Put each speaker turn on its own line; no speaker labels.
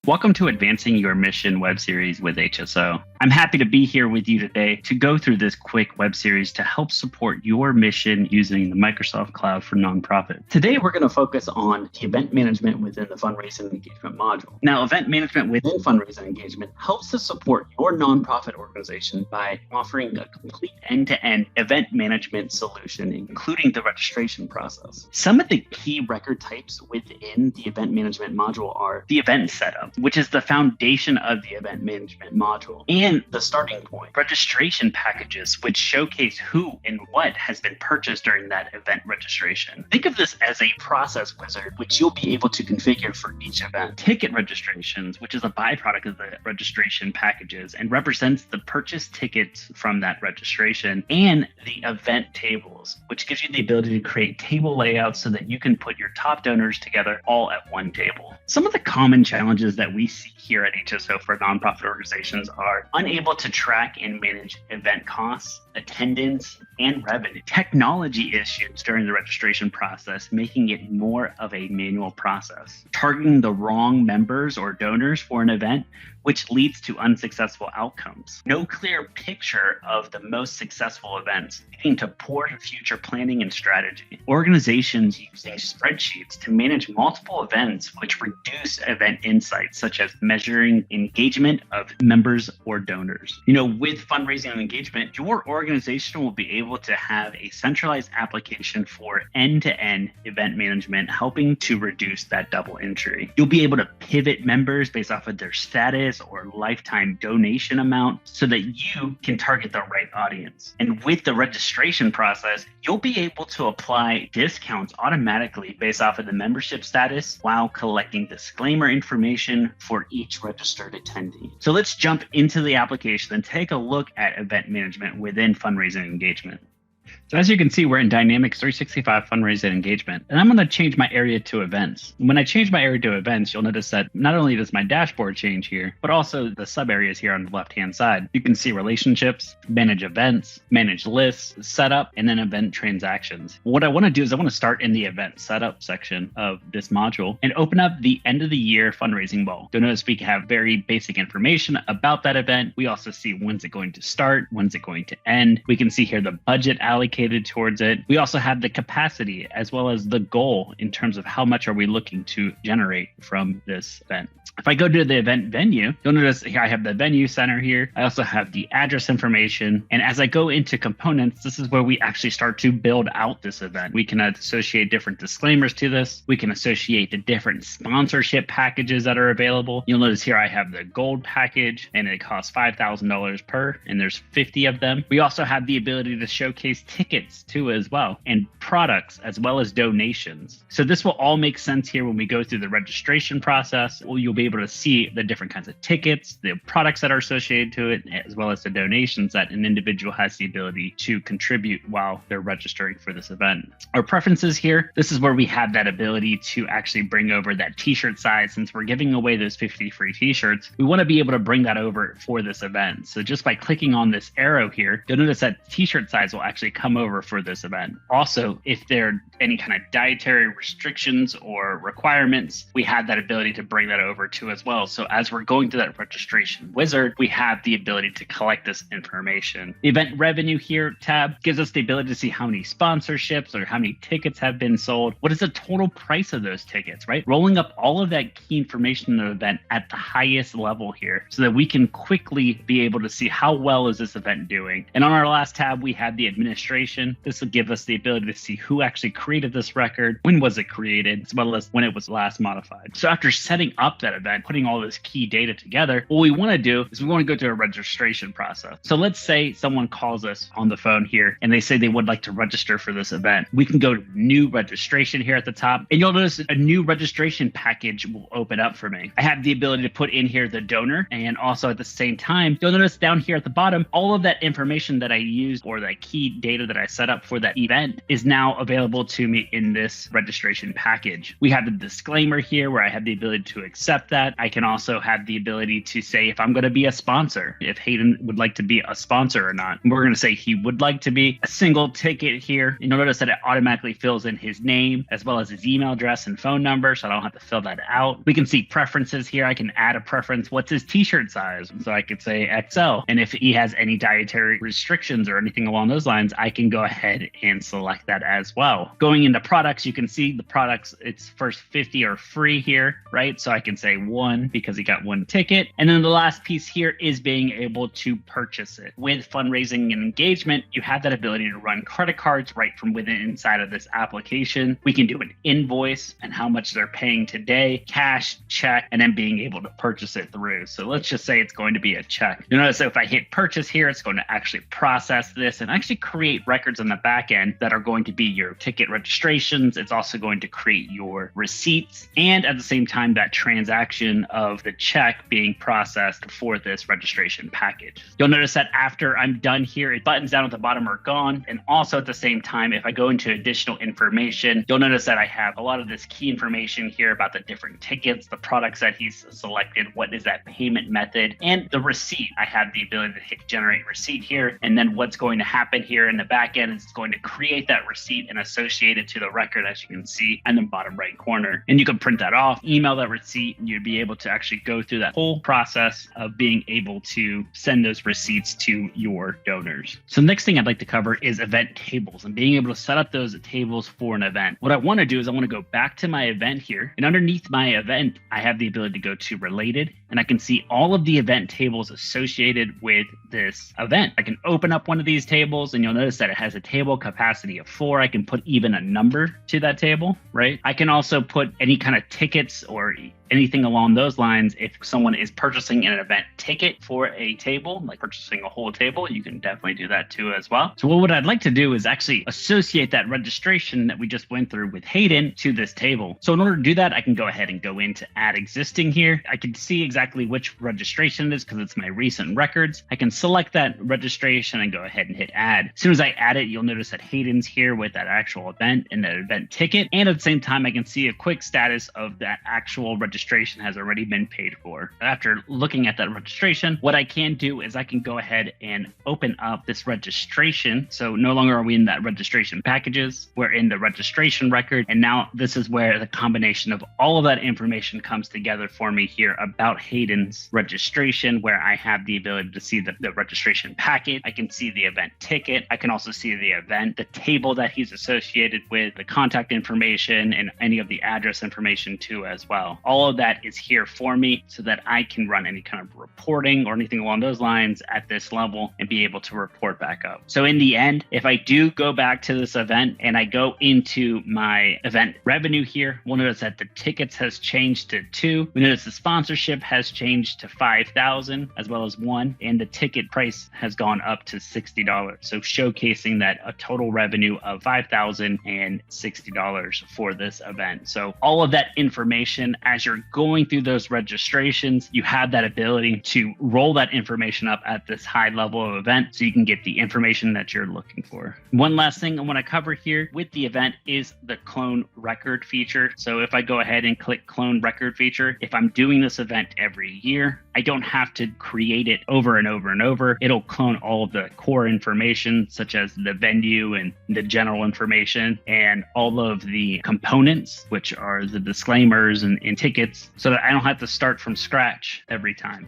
Welcome to Advancing Your Mission web series with HSO. I'm happy to be here with you today to go through this quick web series to help support your mission using the Microsoft Cloud for Nonprofit. Today, we're going to focus on the event management within the fundraising engagement module. Now, event management within fundraising engagement helps to support your nonprofit organization by offering a complete end-to-end event management solution, including the registration process. Some of the key record types within the event management module are the event setup, which is the foundation of the event management module, and the starting point. Registration packages, which showcase who and what has been purchased during that event registration. Think of this as a process wizard, which you'll be able to configure for each event. Ticket registrations, which is a byproduct of the registration packages and represents the purchased tickets from that registration, and the event tables, which gives you the ability to create table layouts so that you can put your top donors together all at one table. Some of the common challenges that we see here at HSO for nonprofit organizations are unable to track and manage event costs, attendance, and revenue. Technology issues during the registration process, making it more of a manual process. Targeting the wrong members or donors for an event, which leads to unsuccessful outcomes. No clear picture of the most successful events, leading to poor future planning and strategy. Organizations using spreadsheets to manage multiple events, which reduce event insights, such as measuring engagement of members or donors. With fundraising and engagement, your organization will be able to have a centralized application for end-to-end event management, helping to reduce that double entry. You'll be able to pivot members based off of their status or lifetime donation amount so that you can target the right audience. And with the registration process, you'll be able to apply discounts automatically based off of the membership status while collecting disclaimer information for each registered attendee. So let's jump into the application and take a look at event management within fundraising engagement. So as you can see, we're in Dynamics 365 Fundraising Engagement, and I'm going to change my area to events. When I change my area to events, you'll notice that not only does my dashboard change here, but also the sub areas here on the left-hand side. You can see relationships, manage events, manage lists, setup, and then event transactions. What I want to do is I want to start in the event setup section of this module and open up the end of the year fundraising ball. You'll notice we have very basic information about that event. We also see when's it going to start, when's it going to end. We can see here the budget allocated towards it. We also have the capacity as well as the goal in terms of how much are we looking to generate from this event. If I go to the event venue, you'll notice here I have the venue center here. I also have the address information. And as I go into components, this is where we actually start to build out this event. We can associate different disclaimers to this. We can associate the different sponsorship packages that are available. You'll notice here I have the gold package and it costs $5,000 per, and there's 50 of them. We also have the ability to showcase tickets too as well, and products as well as donations. So this will all make sense here when we go through the registration process. You'll be able to see the different kinds of tickets, the products that are associated to it, as well as the donations that an individual has the ability to contribute while they're registering for this event. Our preferences here, this is where we have that ability to actually bring over that t-shirt size. Since we're giving away those 50 free t-shirts, we want to be able to bring that over for this event. So just by clicking on this arrow here, you'll notice that t-shirt size will actually come over for this event. Also, if there are any kind of dietary restrictions or requirements, we have that ability to bring that over too as well. So as we're going through that registration wizard, we have the ability to collect this information. The event revenue here tab gives us the ability to see how many sponsorships or how many tickets have been sold. What is the total price of those tickets, right? Rolling up all of that key information in the event at the highest level here so that we can quickly be able to see how well is this event doing. And on our last tab, we have the administration. This will give us the ability to see who actually created this record, when was it created, as well as when it was last modified. So after setting up that event, putting all this key data together, what we want to do is we want to go through a registration process. So let's say someone calls us on the phone here and they say they would like to register for this event. We can go to new registration here at the top, and you'll notice a new registration package will open up for me. I have the ability to put in here the donor, and also at the same time, you'll notice down here at the bottom, all of that information that I used or that key data that that I set up for that event is now available to me in this registration package. We have the disclaimer here where I have the ability to accept that. I can also have the ability to say if I'm going to be a sponsor, if Hayden would like to be a sponsor or not. We're going to say he would like to be. A single ticket here. You'll notice that it automatically fills in his name as well as his email address and phone number, so I don't have to fill that out. We can see preferences here. I can add a preference. What's his t-shirt size? So I could say XL. And if he has any dietary restrictions or anything along those lines, I can go ahead and select that as well. Going into products, you can see the products, its first 50 are free here, right? So I can say 1 because he got 1 ticket. And then the last piece here is being able to purchase it. With fundraising and engagement, you have that ability to run credit cards right from within inside of this application. We can do an invoice and how much they're paying today, cash, check, and then being able to purchase it through. So let's just say it's going to be a check. You'll notice that if I hit purchase here, it's going to actually process this and actually create records on the back end that are going to be your ticket registrations. It's also going to create your receipts and at the same time that transaction of the check being processed for this registration package. You'll notice that after I'm done here, buttons down at the bottom are gone. And also at the same time, if I go into additional information, you'll notice that I have a lot of this key information here about the different tickets, the products that he's selected, what is that payment method, and the receipt. I have the ability to hit generate receipt here. And then what's going to happen here in the back end is it's going to create that receipt and associate it to the record, as you can see in the bottom right corner. And you can print that off, email that receipt, and you'd be able to actually go through that whole process of being able to send those receipts to your donors. So the next thing I'd like to cover is event tables and being able to set up those tables for an event. What I want to do is I want to go back to my event here, and underneath my event, I have the ability to go to related, and I can see all of the event tables associated with this event. I can open up one of these tables and you'll notice that it has a table capacity of 4. I can put even a number to that table, right? I can also put any kind of tickets or anything along those lines. If someone is purchasing an event ticket for a table, like purchasing a whole table, you can definitely do that too as well. So what I'd like to do is actually associate that registration that we just went through with Hayden to this table. So in order to do that, I can go ahead and go into add existing here. I can see exactly which registration it is because it's my recent records. I can select that registration and go ahead and hit add. As soon as I add it, you'll notice that Hayden's here with that actual event and that event ticket. And at the same time, I can see a quick status of that actual registration has already been paid for. After looking at that registration, what I can do is I can go ahead and open up this registration. So no longer are we in that registration packages, we're in the registration record. And now this is where the combination of all of that information comes together for me here about Hayden's registration, where I have the ability to see the registration packet. I can see the event ticket. I can also see the event, the table that he's associated with, the contact information, and any of the address information too as well. All of that is here for me so that I can run any kind of reporting or anything along those lines at this level and be able to report back up. So in the end, if I do go back to this event and I go into my event revenue here, we'll notice that the tickets has changed to 2. We notice the sponsorship has changed to 5,000 as well as 1, and the ticket price has gone up to $60. So showcasing that a total revenue of $5,060 for this event. So all of that information, as you're going through those registrations, you have that ability to roll that information up at this high level of event so you can get the information that you're looking for. One last thing I want to cover here with the event is the clone record feature. So if I go ahead and click clone record feature, if I'm doing this event every year, I don't have to create it over and over and over. It'll clone all of the core information, such as the venue and the general information and all of the components, which are the disclaimers and tickets, so that I don't have to start from scratch every time.